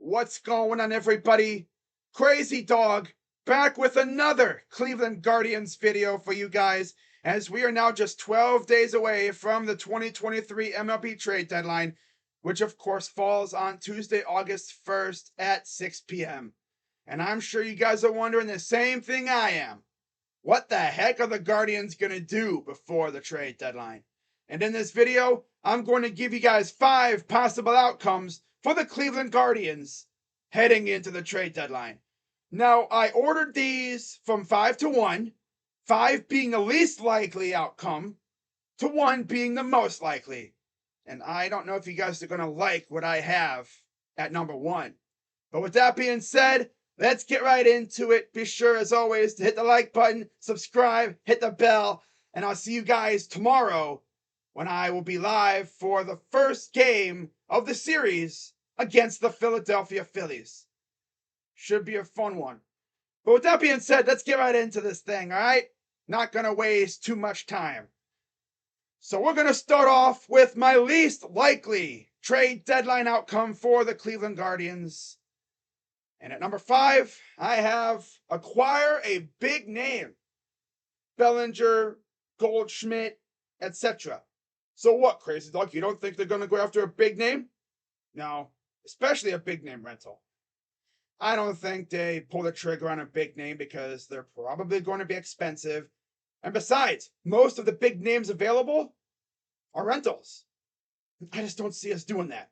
What's going on, everybody? Crazy Dog back with another Cleveland Guardians video for you guys, as we are now just 12 days away from the 2023 MLB Trade Deadline, which of course falls on Tuesday, August 1st at 6 p.m. And I'm sure you guys are wondering the same thing I am. What the heck are the Guardians going to do before the trade deadline? And in this video, I'm going to give you guys 5 possible outcomes for the Cleveland Guardians heading into the trade deadline. Now, I ordered these from 5 to 1, 5 being the least likely outcome, to 1 being the most likely. And I don't know if you guys are going to like what I have at number 1. But with that being said, let's get right into it. Be sure, as always, to hit the like button, subscribe, hit the bell, and I'll see you guys tomorrow when I will be live for the first game of the series against the Philadelphia Phillies. Should be a fun one. But with that being said, let's get right into this thing, all right? Not going to waste too much time. So we're going to start off with my least likely trade deadline outcome for the Cleveland Guardians. And at number 5, I have acquire a big name. Bellinger, Goldschmidt, etc. So what, Crazy Dog? You don't think they're going to go after a big name? No, especially a big name rental. I don't think they pull the trigger on a big name because they're probably going to be expensive. And besides, most of the big names available are rentals. I just don't see us doing that.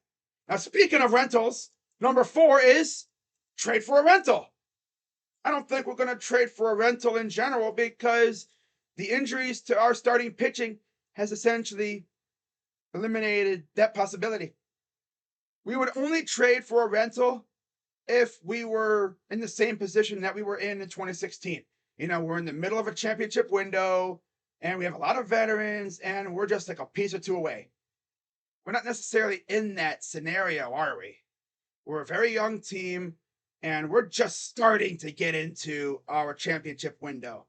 Now, speaking of rentals, number 4 is trade for a rental. I don't think we're going to trade for a rental in general because the injuries to our starting pitching has essentially eliminated that possibility. We would only trade for a rental if we were in the same position that we were in 2016. You know, we're in the middle of a championship window and we have a lot of veterans and we're just like a piece or two away. We're not necessarily in that scenario, are we? We're a very young team and we're just starting to get into our championship window.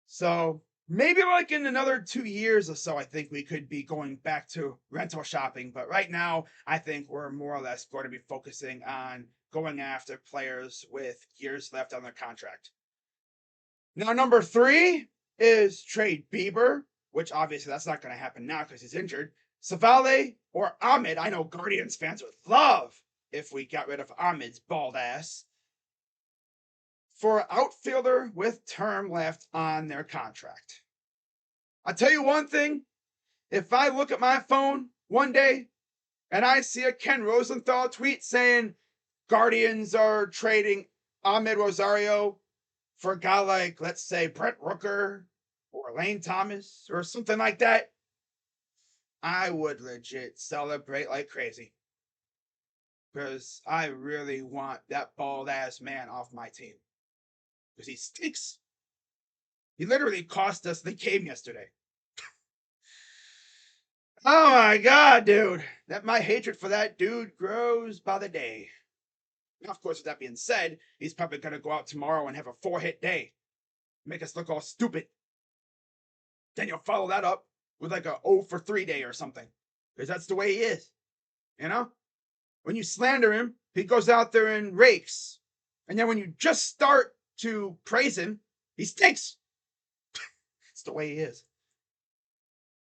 So maybe like in another 2 years or so, I think we could be going back to rental shopping. But right now, I think we're more or less going to be focusing on going after players with years left on their contract. Now, number 3 is trade Bieber, which obviously that's not going to happen now because he's injured. Savale or Ahmed. I know Guardians fans would love if we got rid of Ahmed's bald ass, for an outfielder with term left on their contract. I'll tell you one thing, if I look at my phone one day and I see a Ken Rosenthal tweet saying Guardians are trading Ahmed Rosario for a guy like, let's say, Brent Rooker or Lane Thomas or something like that, I would legit celebrate like crazy. Because I really want that bald ass man off my team. Because he stinks. He literally cost us the game yesterday. Oh my God, dude. My hatred for that dude grows by the day. Now, of course, with that being said, he's probably going to go out tomorrow and have a 4-hit day. Make us look all stupid. Then you'll follow that up with like a 0 for 3 day or something. Because that's the way he is. You know? When you slander him, he goes out there and rakes. And then when you just start to praise him, he stinks. It's the way he is.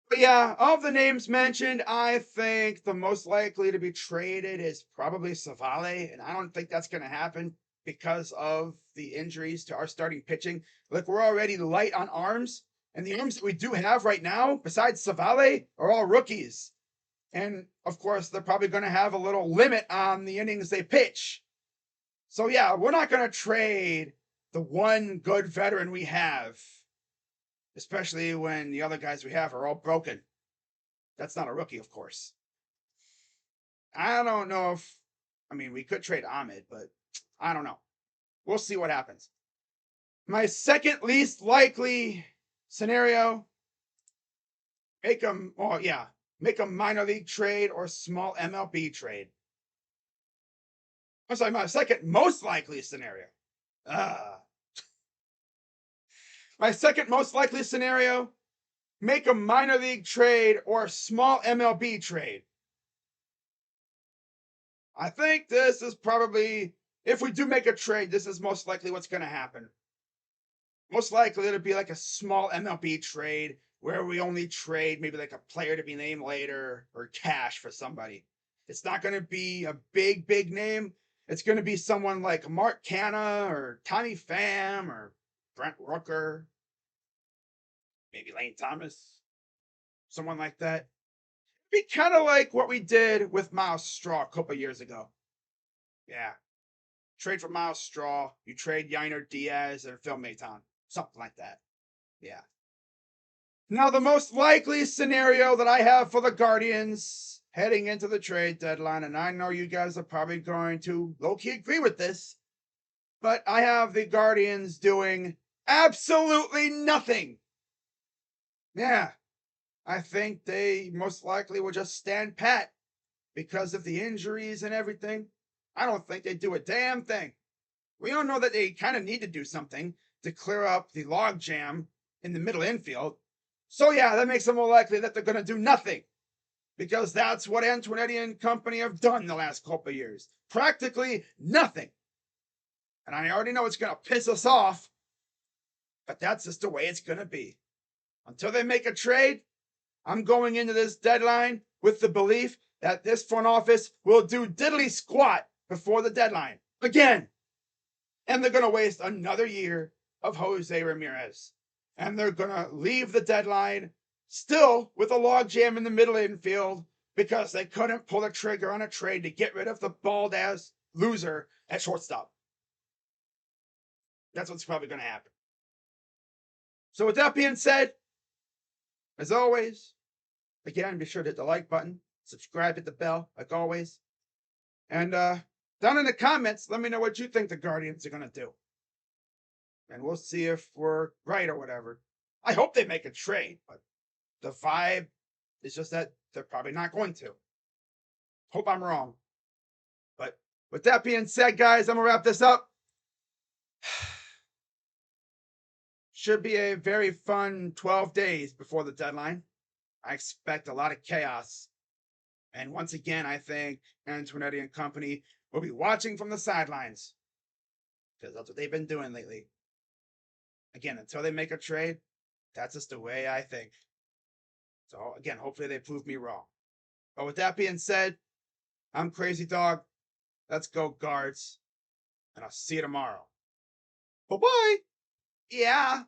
But yeah, of the names mentioned, I think the most likely to be traded is probably Savale, and I don't think that's going to happen because of the injuries to our starting pitching. Like, we're already light on arms, and the arms that we do have right now, besides Savale, are all rookies. And of course, they're probably going to have a little limit on the innings they pitch. So yeah, we're not going to trade the one good veteran we have, especially when the other guys we have are all broken. That's not a rookie, of course. I don't know if, we could trade Ahmed, but I don't know. We'll see what happens. My second least likely scenario, make a minor league trade or small MLB trade. I'm sorry, my second most likely scenario. My second most likely scenario, make a minor league trade or a small MLB trade. I think this is probably, if we do make a trade, this is most likely what's going to happen. Most likely it'll be like a small MLB trade where we only trade maybe like a player to be named later or cash for somebody. It's not going to be a big name. It's going to be someone like Mark Canna or Tommy Pham or Brent Rooker, maybe Lane Thomas, someone like that. It'd be kind of like what we did with Miles Straw a couple years ago. Yeah. Trade for Miles Straw, you trade Yainer Diaz and Phil Maton. Something like that. Yeah. Now, the most likely scenario that I have for the Guardians heading into the trade deadline, and I know you guys are probably going to low key agree with this, but I have the Guardians doing absolutely nothing. Yeah. I think they most likely will just stand pat because of the injuries and everything. I don't think they do a damn thing. We all know that they kind of need to do something to clear up the logjam in the middle infield. So yeah, that makes it more likely that they're going to do nothing, because that's what Antonetti and company have done the last couple of years. Practically nothing. And I already know it's going to piss us off, but that's just the way it's going to be. Until they make a trade, I'm going into this deadline with the belief that this front office will do diddly squat before the deadline again. And they're going to waste another year of Jose Ramirez. And they're going to leave the deadline still with a logjam in the middle infield because they couldn't pull the trigger on a trade to get rid of the bald ass loser at shortstop. That's what's probably going to happen. So with that being said, as always, again, be sure to hit the like button, subscribe, hit the bell, like always. And down in the comments, let me know what you think the Guardians are going to do. And we'll see if we're right or whatever. I hope they make a trade, but the vibe is just that they're probably not going to. Hope I'm wrong. But with that being said, guys, I'm going to wrap this up. Should be a very fun 12 days before the deadline. I expect a lot of chaos. And once again, I think Antonetti and company will be watching from the sidelines, because that's what they've been doing lately. Again, until they make a trade, that's just the way I think. So again, hopefully they prove me wrong. But with that being said, I'm Crazy Dog. Let's go, Guards. And I'll see you tomorrow. Bye-bye. Yeah.